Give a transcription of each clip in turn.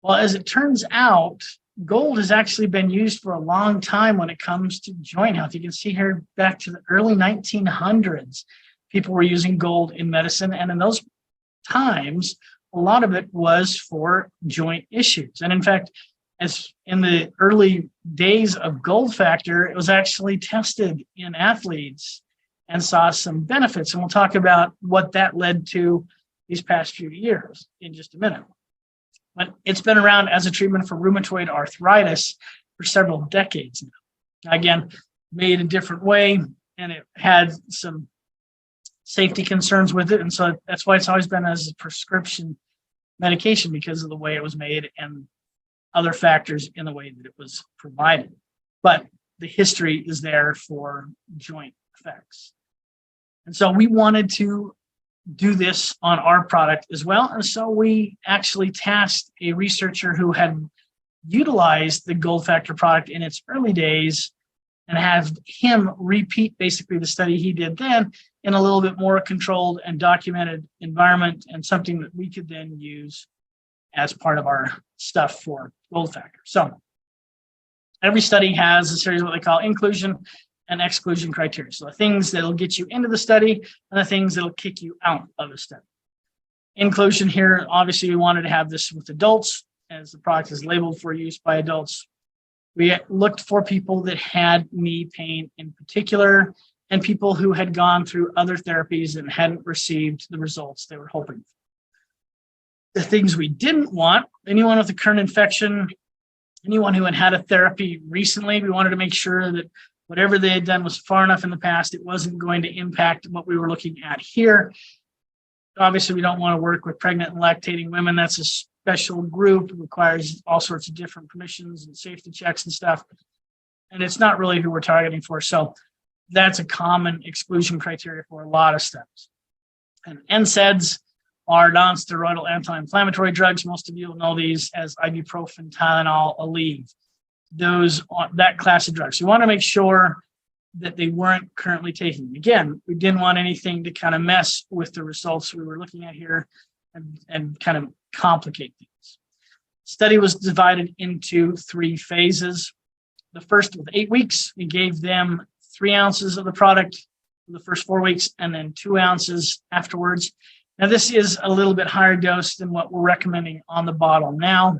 Well, as it turns out, gold has actually been used for a long time when it comes to joint health. You can see here back to the early 1900s, people were using gold in medicine. And in those times, a lot of it was for joint issues. And in fact, as in the early days of Gold Factor, it was actually tested in athletes and saw some benefits. And we'll talk about what that led to these past few years in just a minute. But it's been around as a treatment for rheumatoid arthritis for several decades now. Again, made a different way, and it had some safety concerns with it. And so that's why it's always been as a prescription medication, because of the way it was made and other factors in the way that it was provided. But the history is there for joint effects. And so we wanted to do this on our product as well. And so we actually tasked a researcher who had utilized the Gold Factor product in its early days and have him repeat basically the study he did then in a little bit more controlled and documented environment, and something that we could then use as part of our stuff for Gold Factor. So every study has a series of what they call inclusion and exclusion criteria. So the things that'll get you into the study and the things that'll kick you out of the study. Inclusion here, obviously we wanted to have this with adults, as the product is labeled for use by adults. We looked for people that had knee pain in particular, and people who had gone through other therapies and hadn't received the results they were hoping for. The things we didn't want: anyone with a current infection, anyone who had had a therapy recently. We wanted to make sure that whatever they had done was far enough in the past, it wasn't going to impact what we were looking at here. Obviously, we don't want to work with pregnant and lactating women. That's a special group. It requires all sorts of different permissions and safety checks and stuff. And it's not really who we're targeting for. So that's a common exclusion criteria for a lot of studies. And NSAIDs are non-steroidal anti-inflammatory drugs. Most of you will know these as ibuprofen, Tylenol, Aleve. That class of drugs. You want to make sure that they weren't currently taking. Again, we didn't want anything to kind of mess with the results we were looking at here and kind of complicate things. Study was divided into 3 phases. The first was 8 weeks. We gave them 3 ounces of the product for the first 4 weeks, and then 2 ounces afterwards. Now, this is a little bit higher dose than what we're recommending on the bottle now.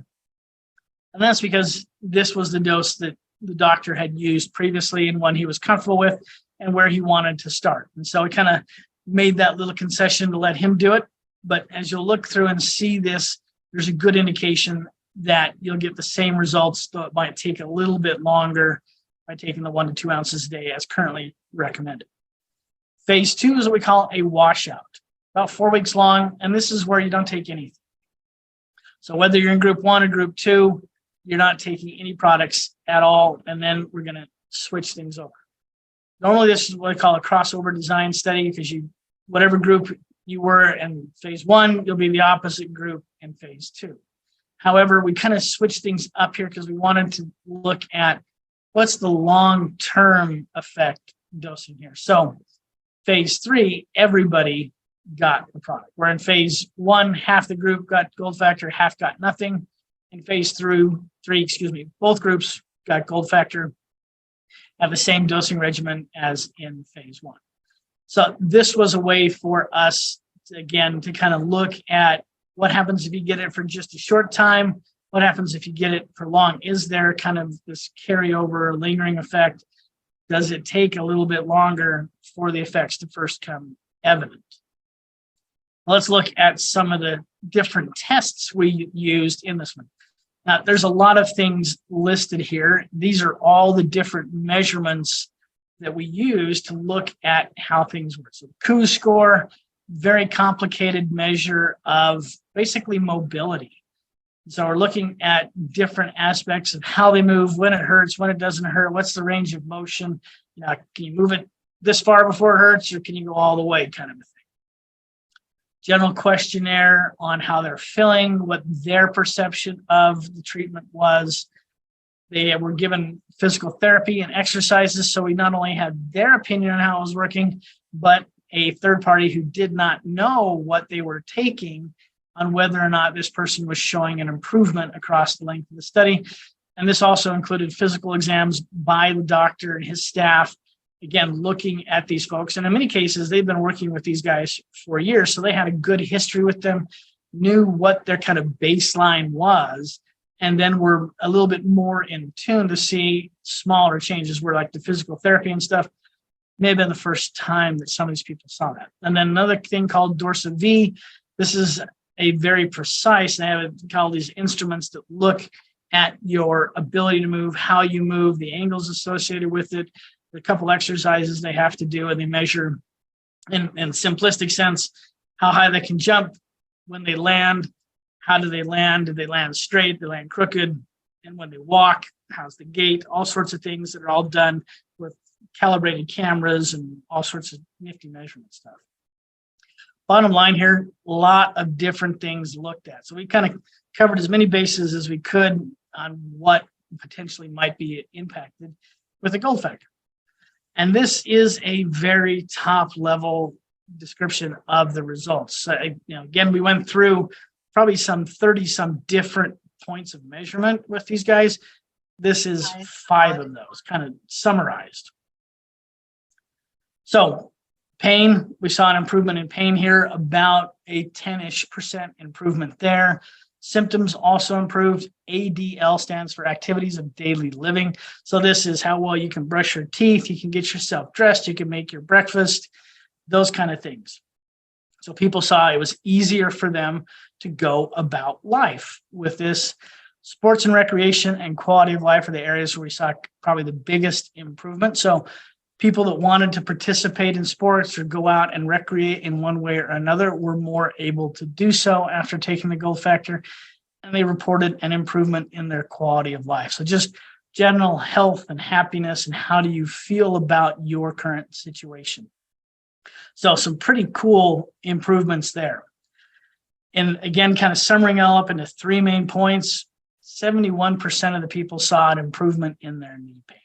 And that's because this was the dose that the doctor had used previously and one he was comfortable with and where he wanted to start. And so we kind of made that little concession to let him do it. But as you'll look through and see this, there's a good indication that you'll get the same results, though it might take a little bit longer by taking the 1 to 2 ounces a day as currently recommended. Phase 2 is what we call a washout, about 4 weeks long. And this is where you don't take anything. So whether you're in group 1 or group 2, you're not taking any products at all, and then we're going to switch things over. Normally, this is what I call a crossover design study, because whatever group you were in phase 1, you'll be the opposite group in phase 2. However, we kind of switched things up here because we wanted to look at what's the long-term effect dosing here. So phase 3, everybody got the product. Where in phase 1, half the group got Gold Factor, half got nothing. In phase 3, both groups got Gold Factor, have the same dosing regimen as in phase 1. So this was a way for us, to kind of look at what happens if you get it for just a short time, what happens if you get it for long. Is there kind of this carryover, lingering effect? Does it take a little bit longer for the effects to first come evident? Let's look at some of the different tests we used in this one. Now, there's a lot of things listed here. These are all the different measurements that we use to look at how things work. So KOOS score, very complicated measure of basically mobility. So we're looking at different aspects of how they move, when it hurts, when it doesn't hurt, what's the range of motion. Can you move it this far before it hurts, or can you go all the way, kind of a thing. General questionnaire on how they're feeling, what their perception of the treatment was. They were given physical therapy and exercises, so we not only had their opinion on how it was working, but a third party who did not know what they were taking on whether or not this person was showing an improvement across the length of the study. And this also included physical exams by the doctor and his staff, again, looking at these folks. And in many cases, they've been working with these guys for years, so they had a good history with them, knew what their kind of baseline was, and then were a little bit more in tune to see smaller changes where like the physical therapy and stuff may have been the first time that some of these people saw that. And then another thing called DORSA-V. This is a very precise, they have called these instruments that look at your ability to move, how you move, the angles associated with it, a couple exercises they have to do, and they measure in simplistic sense how high they can jump when they land, how do they land, do they land straight, do they land crooked, and when they walk, how's the gait, all sorts of things that are all done with calibrated cameras and all sorts of nifty measurement stuff. Bottom line here, a lot of different things looked at. So we kind of covered as many bases as we could on what potentially might be impacted with the gold factor. And this is a very top level description of the results. So, again, we went through probably some 30 some different points of measurement with these guys. This is 5 of those kind of summarized. So pain, we saw an improvement in pain here, about a 10-ish% improvement there. Symptoms also improved. ADL stands for activities of daily living. So this is how well you can brush your teeth, you can get yourself dressed, you can make your breakfast, those kind of things. So people saw it was easier for them to go about life with this. Sports and recreation and quality of life are the areas where we saw probably the biggest improvement. So people that wanted to participate in sports or go out and recreate in one way or another were more able to do so after taking the gold factor, and they reported an improvement in their quality of life. So just general health and happiness, and how do you feel about your current situation. So some pretty cool improvements there. And again, kind of summarizing all up into 3 main points, 71% of the people saw an improvement in their knee pain.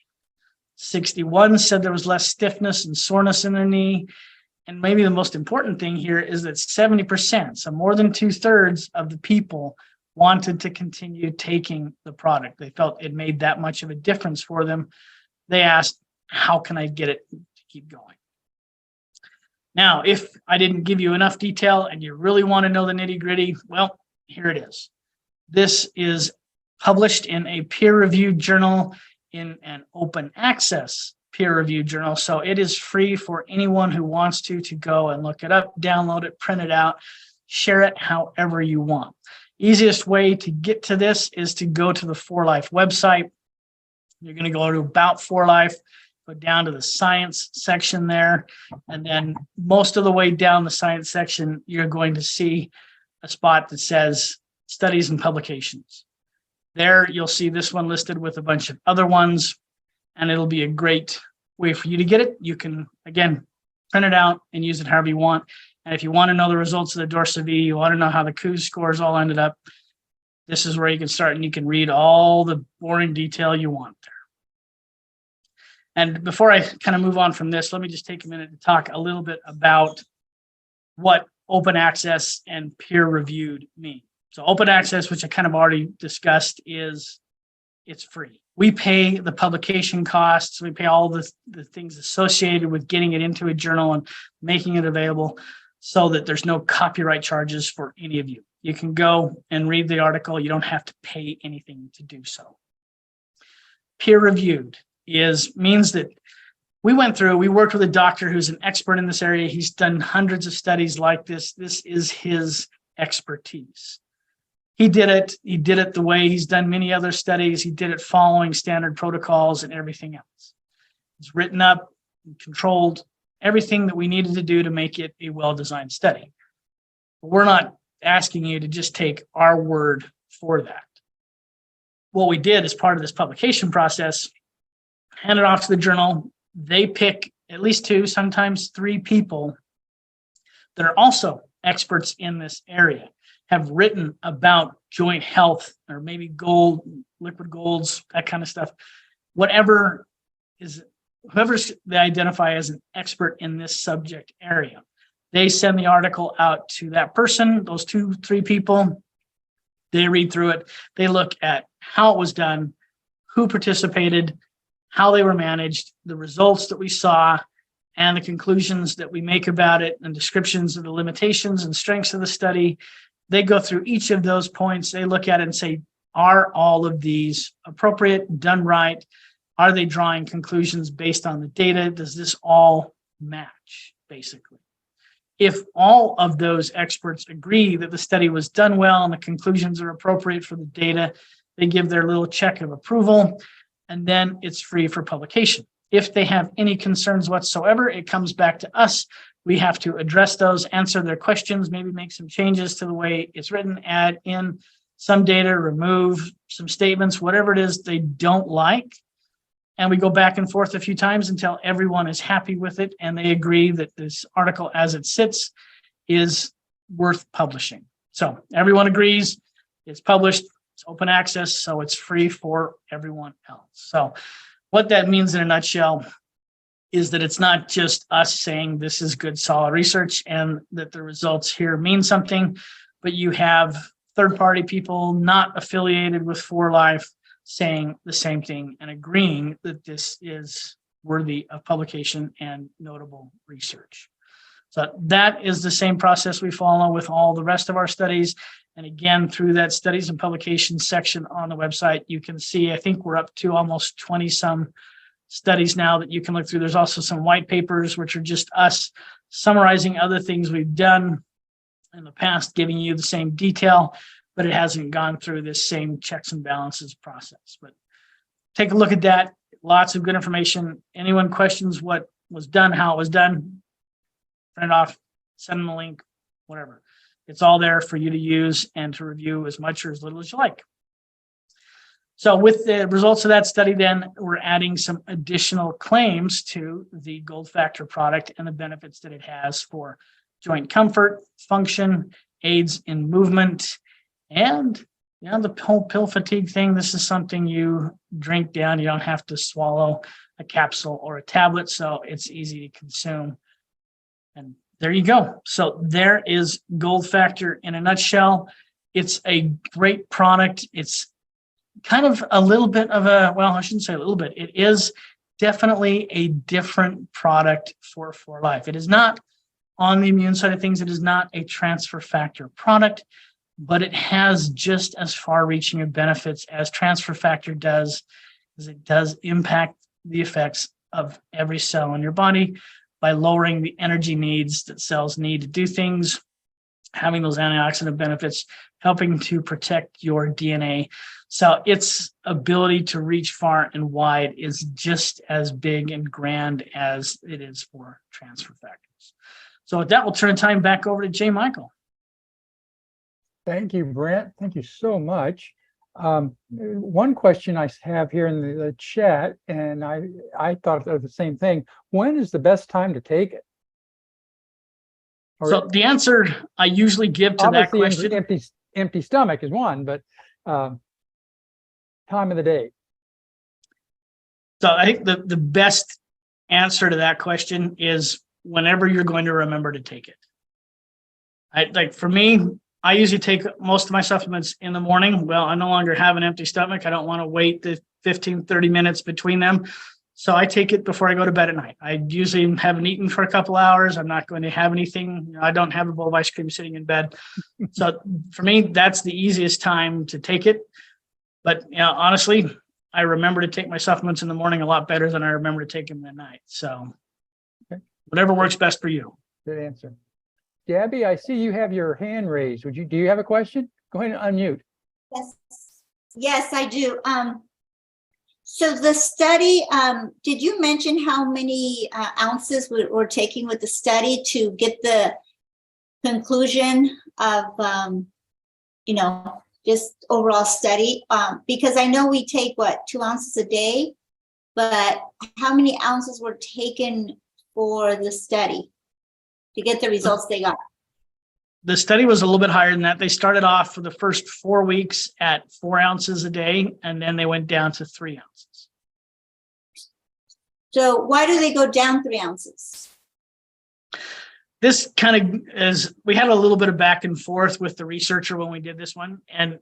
61 said there was less stiffness and soreness in their knee. And maybe the most important thing here is that 70%, so more than 2/3 of the people, wanted to continue taking the product. They felt it made that much of a difference for them. They asked, how can I get it to keep going? Now, if I didn't give you enough detail and you really want to know the nitty-gritty, well, here it is. This is published in a peer-reviewed journal, in an open access peer-reviewed journal. So it is free for anyone who wants to go and look it up, download it, print it out, share it however you want. Easiest way to get to this is to go to the 4Life website. You're going to go to About 4Life, go down to the science section there, and then most of the way down the science section, you're going to see a spot that says studies and publications. There, you'll see this one listed with a bunch of other ones, and it'll be a great way for you to get it. You can, again, print it out and use it however you want. And if you want to know the results of the DORSA-V, you want to know how the KOOS scores all ended up, this is where you can start, and you can read all the boring detail you want there. And before I kind of move on from this, let me just take a minute to talk a little bit about what open access and peer-reviewed mean. So open access, which I kind of already discussed, is it's free. We pay the publication costs. We pay all the things associated with getting it into a journal and making it available, so that there's no copyright charges for any of you. You can go and read the article. You don't have to pay anything to do so. Peer-reviewed means that we worked with a doctor who's an expert in this area. He's done hundreds of studies like this. This is his expertise. He did it the way he's done many other studies. He did it following standard protocols and everything else. It's written up and controlled, everything that we needed to do to make it a well-designed study. But we're not asking you to just take our word for that. What we did as part of this publication process, hand it off to the journal. They pick at least 2, sometimes 3 people that are also experts in this area, have written about joint health, or maybe gold, liquid golds, that kind of stuff. Whoever they identify as an expert in this subject area. They send the article out to that person, those 2-3 people. They read through it. They look at how it was done, who participated, how they were managed, the results that we saw, and the conclusions that we make about it, and descriptions of the limitations and strengths of the study. They go through each of those points. They look at it and say, are all of these appropriate, done right? Are they drawing conclusions based on the data? Does this all match, basically? If all of those experts agree that the study was done well and the conclusions are appropriate for the data, they give their little check of approval, and then it's free for publication. If they have any concerns whatsoever, it comes back to us. We have to address those, answer their questions, maybe make some changes to the way it's written, add in some data, remove some statements, whatever it is they don't like. And we go back and forth a few times until everyone is happy with it and they agree that this article as it sits is worth publishing. So everyone agrees, it's published, it's open access, so it's free for everyone else. So what that means in a nutshell is that it's not just us saying this is good, solid research and that the results here mean something, but you have third-party people not affiliated with 4Life saying the same thing and agreeing that this is worthy of publication and notable research. So that is the same process we follow with all the rest of our studies. And again, through that studies and publications section on the website, you can see, I think we're up to almost 20 some studies now that you can look through. There's also some white papers, which are just us summarizing other things we've done in the past, giving you the same detail, but it hasn't gone through this same checks and balances process. But take a look at that. Lots of good information. Anyone questions what was done, how it was done, print it off, send them a link, whatever. It's all there for you to use and to review as much or as little as you like. So with the results of that study, then we're adding some additional claims to the Gold Factor product and the benefits that it has for joint comfort, function, aids in movement, and the whole pill fatigue thing. This is something you drink down. You don't have to swallow a capsule or a tablet, so it's easy to consume. And there you go. So there is Gold Factor in a nutshell. It's a great product. It's kind of a little bit of a, well, I shouldn't say a little bit. It is definitely a different product for 4Life. It is not on the immune side of things. It is not a transfer factor product, but it has just as far-reaching of benefits as transfer factor does, as it does impact the effects of every cell in your body by lowering the energy needs that cells need to do things, having those antioxidant benefits, helping to protect your DNA. So its ability to reach far and wide is just as big and grand as it is for transfer factors. So with that, we'll turn time back over to J. Michael. Thank you, Brent. Thank you so much. One question I have here in the chat, and I thought of the same thing. When is the best time to take it? So the answer I usually give to that question, empty stomach is one, but time of the day. So I think the best answer to that question is whenever you're going to remember to take it. Like for me, I usually take most of my supplements in the morning. Well, I no longer have an empty stomach. I don't want to wait the 15, 30 minutes between them. So I take it before I go to bed at night. I usually haven't eaten for a couple hours. I'm not going to have anything. I don't have a bowl of ice cream sitting in bed. So for me, that's the easiest time to take it. But honestly, I remember to take my supplements in the morning a lot better than I remember to take them at night. So whatever works best for you. Good answer. Gabby, I see you have your hand raised. Do you have a question? Go ahead and unmute. Yes, I do. So the study, did you mention how many ounces we're taking with the study to get the conclusion of, just overall study? Because I know we take 2 ounces a day, but how many ounces were taken for the study to get the results they got? The study was a little bit higher than that. They started off for the first 4 weeks at 4 ounces a day, and then they went down to 3 ounces. So why do they go down 3 ounces? this kind of is, we had a little bit of back and forth with the researcher when we did this one. And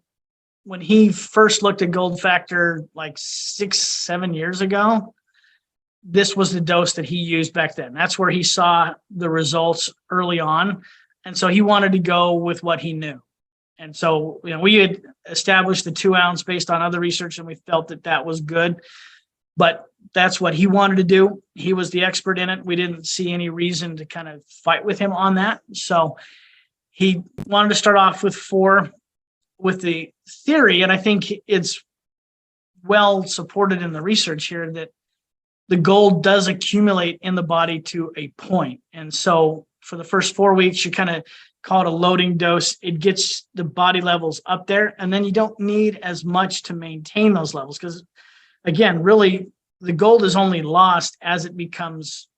when he first looked at Gold Factor like 6-7 years ago, this was the dose that he used back then. That's where he saw the results early on. And so he wanted to go with what he knew. And so, we had established the 2 ounce based on other research, and we felt that that was good. But that's what he wanted to do. He was the expert in it. We didn't see any reason to kind of fight with him on that. So he wanted to start off with 4 with the theory. And I think it's well supported in the research here that the gold does accumulate in the body to a point. And so for the first 4 weeks, you kind of call it a loading dose. It gets the body levels up there, and then you don't need as much to maintain those levels. Because again, really, the gold is only lost as it becomes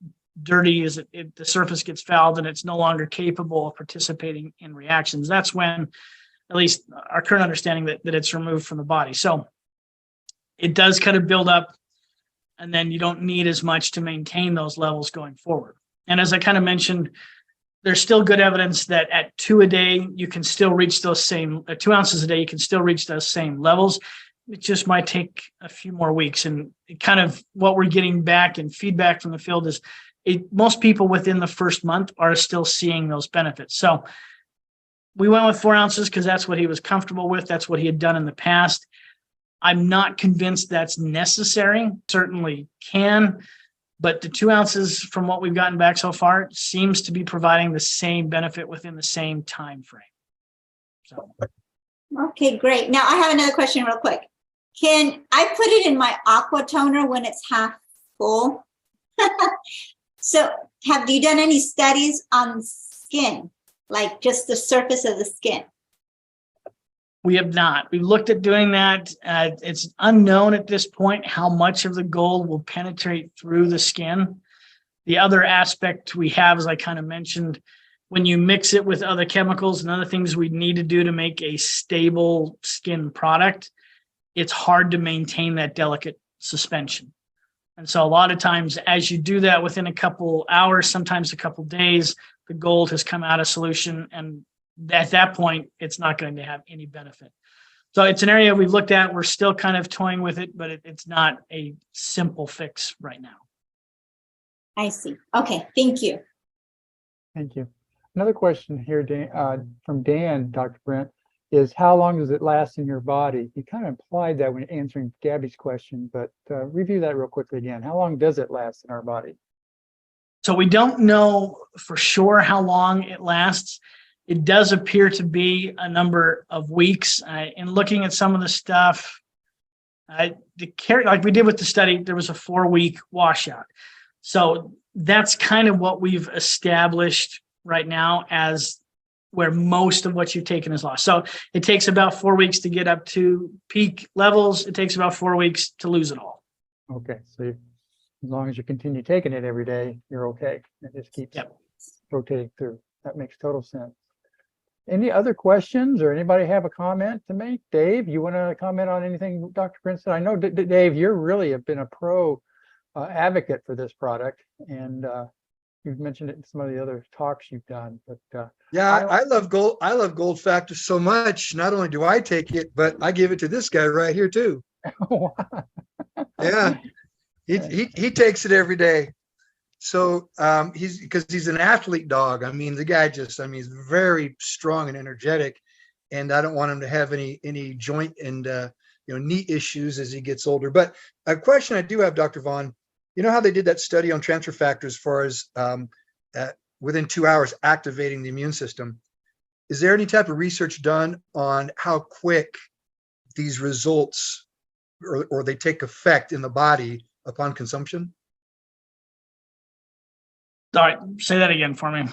dirty, as the surface gets fouled and it's no longer capable of participating in reactions. That's when, at least our current understanding, that it's removed from the body. So it does kind of build up, and then you don't need as much to maintain those levels going forward. And as I kind of mentioned, there's still good evidence that at 2 a day, you can still reach those same, 2 ounces a day, you can still reach those same levels. It just might take a few more weeks. And it kind of what we're getting back and feedback from the field is most people within the first month are still seeing those benefits. So we went with 4 ounces because that's what he was comfortable with. That's what he had done in the past. I'm not convinced that's necessary. Certainly can, but the 2 ounces from what we've gotten back so far seems to be providing the same benefit within the same time frame. So. Okay, great. Now I have another question real quick. Can I put it in my aqua toner when it's half full? So have you done any studies on skin, like just the surface of the skin? We have not. We looked at doing that. It's unknown at this point how much of the gold will penetrate through the skin. The other aspect we have, as I kind of mentioned, when you mix it with other chemicals and other things we need to do to make a stable skin product, it's hard to maintain that delicate suspension. And so a lot of times as you do that within a couple hours, sometimes a couple days, the gold has come out of solution, and at that point, it's not going to have any benefit. So it's an area we've looked at. We're still kind of toying with it, but it's not a simple fix right now. I see. Okay, thank you. Thank you. Another question here, Dan, from Dan, Dr. Brent, is how long does it last in your body? You kind of implied that when answering Gabby's question, but review that real quickly again. How long does it last in our body? So we don't know for sure how long it lasts. It does appear to be a number of weeks. In looking at some of the stuff, like we did with the study, there was a 4-week washout. So that's kind of what we've established right now as where most of what you've taken is lost. So it takes about 4 weeks to get up to peak levels. It takes about 4 weeks to lose it all. Okay, so as long as you continue taking it every day, you're okay. It just keeps rotating through. That makes total sense. Any other questions, or anybody have a comment to make? Dave, you want to comment on anything Dr. Prince said? I know, Dave, you really have been a pro advocate for this product, and you've mentioned it in some of the other talks you've done. But yeah, I love gold. I love Gold Factor so much. Not only do I take it, but I give it to this guy right here too. Yeah, he takes it every day. So he's an athlete dog. I mean, the guy he's very strong and energetic, and I don't want him to have any joint and knee issues as he gets older. But a question I do have, Dr. Vaughn, you know how they did that study on transfer factors as far as within 2 hours activating the immune system? Is there any type of research done on how quick these results or they take effect in the body upon consumption? All right, say that again for me.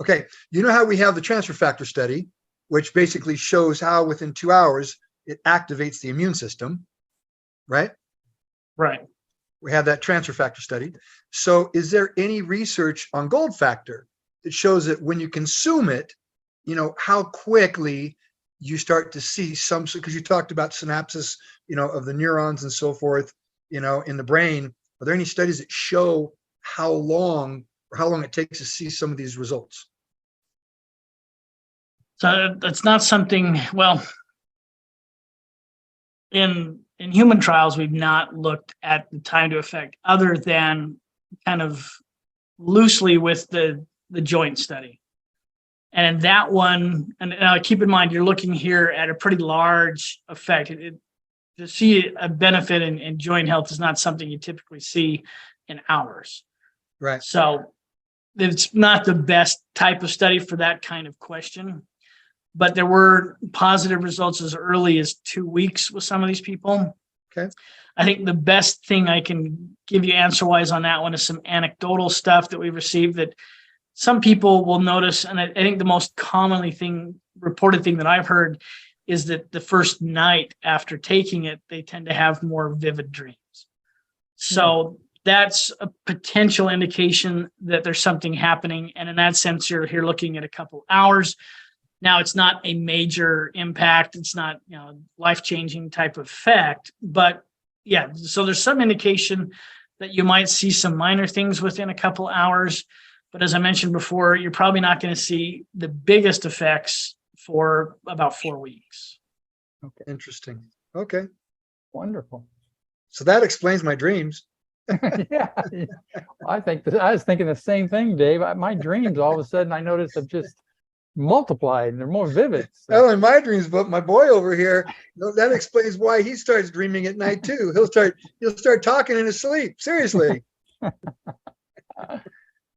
Okay, you know how we have the transfer factor study, which basically shows how within 2 hours it activates the immune system, right? Right. We have that transfer factor study. So is there any research on Gold Factor that shows that when you consume it, how quickly you start to see some, because you talked about synapses, of the neurons and so forth, in the brain. Are there any studies that show how long or how long it takes to see some of these results? So that's not something, well, in human trials, we've not looked at the time to effect other than kind of loosely with the joint study. And in that one, and keep in mind, you're looking here at a pretty large effect. To see a benefit in joint health is not something you typically see in hours. Right. So it's not the best type of study for that kind of question. But there were positive results as early as 2 weeks with some of these people. Okay. I think the best thing I can give you answer-wise on that one is some anecdotal stuff that we've received that some people will notice. And I think the most commonly reported thing that I've heard is that the first night after taking it, they tend to have more vivid dreams. So that's a potential indication that there's something happening. And in that sense, you're here looking at a couple hours. Now, it's not a major impact. It's not, life-changing type of effect, but yeah, so there's some indication that you might see some minor things within a couple hours. But as I mentioned before, you're probably not going to see the biggest effects for about 4 weeks. Interesting. Okay. Wonderful. So that explains my dreams. Yeah, I was thinking the same thing, Dave. My dreams, all of a sudden, I noticed have just multiplied and they're more vivid. So. Not only my dreams, but my boy over here, that explains why he starts dreaming at night too. He'll start talking in his sleep. Seriously.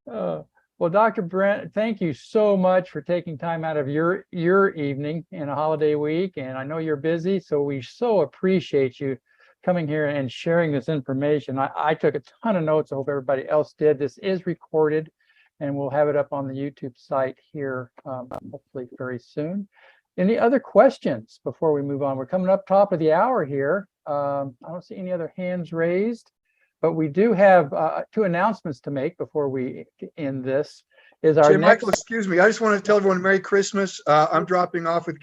Well, Dr. Brent, thank you so much for taking time out of your evening in a holiday week. And I know you're busy, so we so appreciate you coming here and sharing this information. I took a ton of notes. I hope everybody else did. This is recorded, and we'll have it up on the YouTube site here, hopefully very soon. Any other questions before we move on? We're coming up top of the hour here. I don't see any other hands raised, but we do have 2 announcements to make before we end this. Is our Michael, excuse me. I just want to tell everyone Merry Christmas. I'm dropping off with